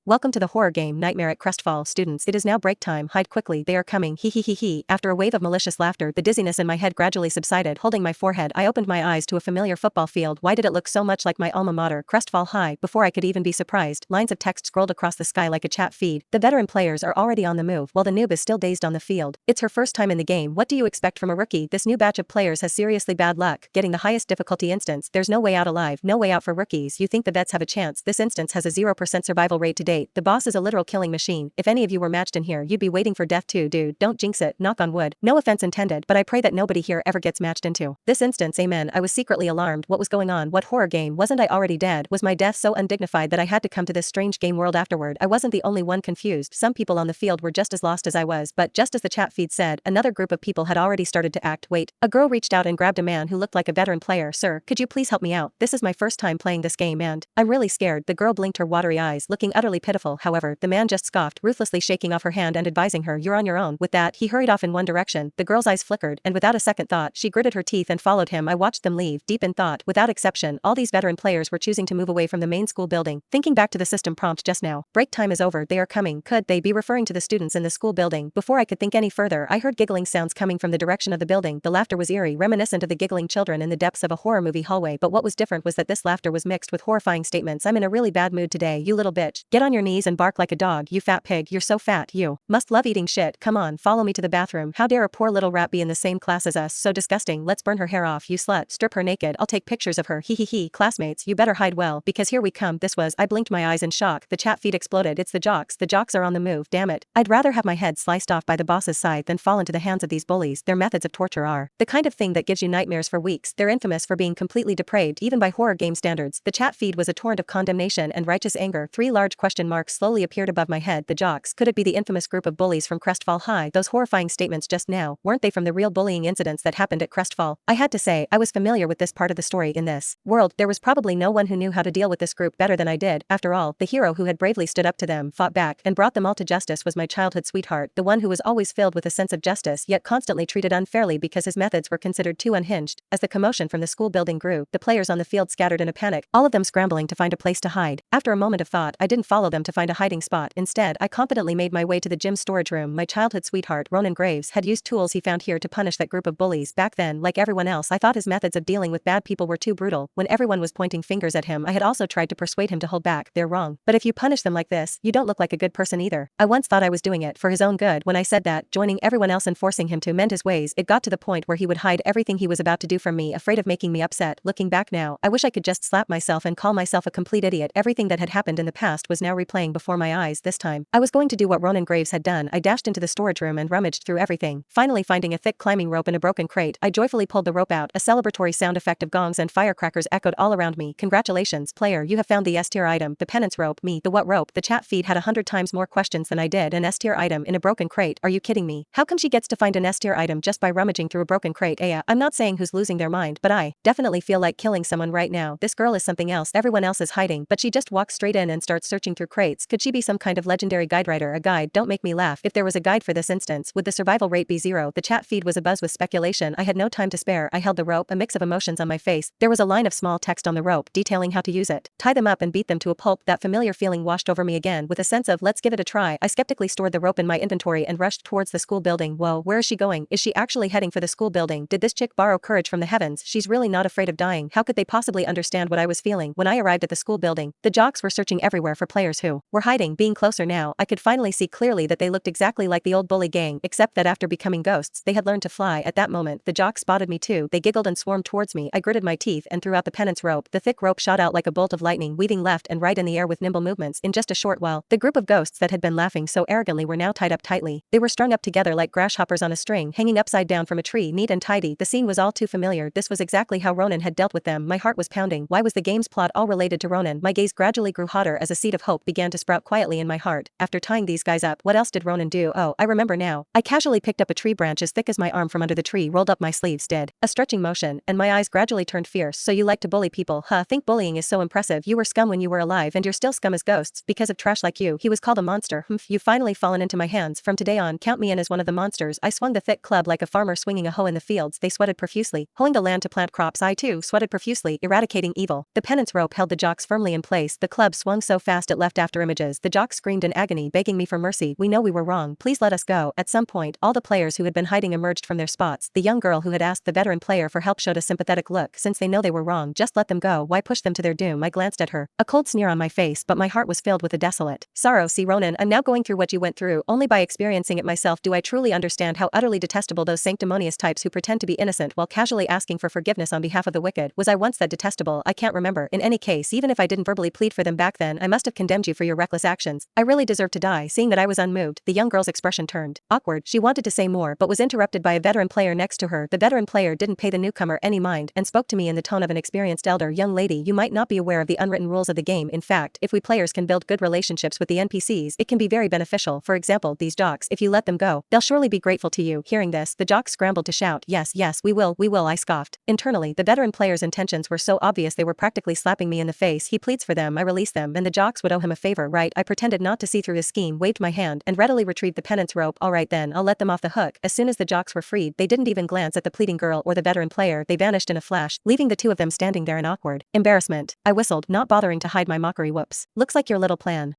Welcome to the horror game Nightmare at Crostfall. Students, it is now break time. Hide quickly, they are coming. Hee hee hee hee. After a wave of malicious laughter, the dizziness in my head gradually subsided. Holding my forehead, I opened my eyes to a familiar football field. Why did it look so much like my alma mater, Crostfall High? Before I could even be surprised, lines of text scrolled across the sky like a chat feed. The veteran players are already on the move, while the noob is still dazed on the field. It's her first time in the game. What do you expect from a rookie? This new batch of players has seriously bad luck, getting the highest difficulty instance. There's no way out alive, no way out for rookies. You think the vets have a chance? This instance has a 0% survival rate to date. The boss is a literal killing machine. If any of you were matched in here, you'd be waiting for death too, dude. Don't jinx it, knock on wood. No offense intended, but I pray that nobody here ever gets matched into this instance. Amen. I was secretly alarmed. What was going on? What horror game? Wasn't I already dead? Was my death so undignified that I had to come to this strange game world afterward? I wasn't the only one confused. Some people on the field were just as lost as I was, but just as the chat feed said, another group of people had already started to act. Wait, a girl reached out and grabbed a man who looked like a veteran player. Sir, could you please help me out? This is my first time playing this game and I'm really scared. The girl blinked her watery eyes, looking utterly pitiful. However, the man just scoffed, ruthlessly shaking off her hand and advising her, "You're on your own." With that, he hurried off in one direction. The girl's eyes flickered, and without a second thought, she gritted her teeth and followed him. I watched them leave, deep in thought. Without exception, all these veteran players were choosing to move away from the main school building. Thinking back to the system prompt just now, break time is over, they are coming. Could they be referring to the students in the school building? Before I could think any further, I heard giggling sounds coming from the direction of the building. The laughter was eerie, reminiscent of the giggling children in the depths of a horror movie hallway, but what was different was that this laughter was mixed with horrifying statements. "I'm in a really bad mood today, you little bitch. Get on your knees and bark like a dog, you fat pig. You're so fat, you must love eating shit. Come on, follow me to the bathroom. How dare a poor little rat be in the same class as us? So disgusting. Let's burn her hair off, you slut. Strip her naked. I'll take pictures of her. Hee hee hee. Classmates, you better hide well, because here we come." I blinked my eyes in shock. The chat feed exploded. It's the Jocks. The Jocks are on the move. Damn it. I'd rather have my head sliced off by the boss's side than fall into the hands of these bullies. Their methods of torture are the kind of thing that gives you nightmares for weeks. They're infamous for being completely depraved, even by horror game standards. The chat feed was a torrent of condemnation and righteous anger. Three large question marks slowly appeared above my head. The Jocks. Could it be the infamous group of bullies from Crostfall High? Those horrifying statements just now, weren't they from the real bullying incidents that happened at Crostfall? I had to say, I was familiar with this part of the story. In this world, there was probably no one who knew how to deal with this group better than I did. After all, the hero who had bravely stood up to them, fought back, and brought them all to justice was my childhood sweetheart, the one who was always filled with a sense of justice yet constantly treated unfairly because his methods were considered too unhinged. As the commotion from the school building grew, the players on the field scattered in a panic, all of them scrambling to find a place to hide. After a moment of thought, I didn't follow them to find a hiding spot. Instead, I confidently made my way to the gym storage room. My childhood sweetheart, Ronan Graves, had used tools he found here to punish that group of bullies. Back then, like everyone else, I thought his methods of dealing with bad people were too brutal. When everyone was pointing fingers at him, I had also tried to persuade him to hold back. They're wrong. But if you punish them like this, you don't look like a good person either. I once thought I was doing it for his own good. When I said that, joining everyone else and forcing him to mend his ways, it got to the point where he would hide everything he was about to do from me, afraid of making me upset. Looking back now, I wish I could just slap myself and call myself a complete idiot. Everything that had happened in the past was now replaying before my eyes. This time, I was going to do what Ronan Graves had done. I dashed into the storage room and rummaged through everything. Finally finding a thick climbing rope in a broken crate, I joyfully pulled the rope out. A celebratory sound effect of gongs and firecrackers echoed all around me. "Congratulations, player, you have found the S-tier item." The penance rope. Me, the what rope? The chat feed had 100 times more questions than I did. An S-tier item in a broken crate? Are you kidding me? How come she gets to find an S-tier item just by rummaging through a broken crate? Yeah, I'm not saying who's losing their mind, but I definitely feel like killing someone right now. This girl is something else. Everyone else is hiding, but she just walks straight in and starts searching through crates. Could she be some kind of legendary guide writer? A guide? Don't make me laugh. If there was a guide for this instance, would the survival rate be 0? The chat feed was abuzz with speculation. I had no time to spare. I held the rope, a mix of emotions on my face. There was a line of small text on the rope detailing how to use it. Tie them up and beat them to a pulp. That familiar feeling washed over me again. With a sense of let's give it a try, I skeptically stored the rope in my inventory and rushed towards the school building. Whoa, where is she going? Is she actually heading for the school building? Did this chick borrow courage from the heavens? She's really not afraid of dying. How could they possibly understand what I was feeling? When I arrived at the school building, the Jocks were searching everywhere for players who were hiding. Being closer now, I could finally see clearly that they looked exactly like the old bully gang, except that after becoming ghosts, they had learned to fly. At that moment, the Jocks spotted me too. They giggled and swarmed towards me. I gritted my teeth and threw out the penance rope. The thick rope shot out like a bolt of lightning, weaving left and right in the air with nimble movements. In just a short while, the group of ghosts that had been laughing so arrogantly were now tied up tightly. They were strung up together like grasshoppers on a string, hanging upside down from a tree, neat and tidy. The scene was all too familiar. This was exactly how Ronan had dealt with them. My heart was pounding. Why was the game's plot all related to Ronan? My gaze gradually grew hotter as a seed of hope began to sprout quietly in my heart. After tying these guys up, what else did Ronan do? Oh, I remember now. I casually picked up a tree branch as thick as my arm from under the tree, rolled up my sleeves, did a stretching motion, and my eyes gradually turned fierce. "So you like to bully people, huh? Think bullying is so impressive. You were scum when you were alive, and you're still scum as ghosts because of trash like you." He was called a monster. Humph, you've finally fallen into my hands. From today on, count me in as one of the monsters. I swung the thick club like a farmer swinging a hoe in the fields. They sweated profusely, hoeing the land to plant crops. I too sweated profusely, eradicating evil. The penance rope held the Jocks firmly in place. The club swung so fast it left left after images. The Jocks screamed in agony, begging me for mercy. We know we were wrong. Please let us go. At some point, all the players who had been hiding emerged from their spots. The young girl who had asked the veteran player for help showed a sympathetic look. Since they know they were wrong, just let them go. Why push them to their doom? I glanced at her, a cold sneer on my face, but my heart was filled with a desolate sorrow. See, Ronan, I'm now going through what you went through. Only by experiencing it myself do I truly understand how utterly detestable those sanctimonious types who pretend to be innocent while casually asking for forgiveness on behalf of the wicked. Was I once that detestable? I can't remember. In any case, even if I didn't verbally plead for them back then, I must have condemned you for your reckless actions. I really deserve to die. Seeing that I was unmoved, the young girl's expression turned awkward. She wanted to say more but was interrupted by a veteran player next to her. The veteran player didn't pay the newcomer any mind and spoke to me in the tone of an experienced elder. Young lady, you might not be aware of the unwritten rules of the game. In fact, if we players can build good relationships with the NPCs, it can be very beneficial. For example, these Jocks, if you let them go, they'll surely be grateful to you. Hearing this, the Jocks scrambled to shout, yes, yes, we will, I scoffed. Internally, the veteran player's intentions were so obvious they were practically slapping me in the face. He pleads for them, I release them, and the Jocks would owe him a favor, right? I pretended not to see through his scheme, waved my hand, and readily retrieved the penance rope. Alright then, I'll let them off the hook. As soon as the Jocks were freed, they didn't even glance at the pleading girl or the veteran player. They vanished in a flash, leaving the two of them standing there in awkward embarrassment. I whistled, not bothering to hide my mockery. Whoops. Looks like your little plan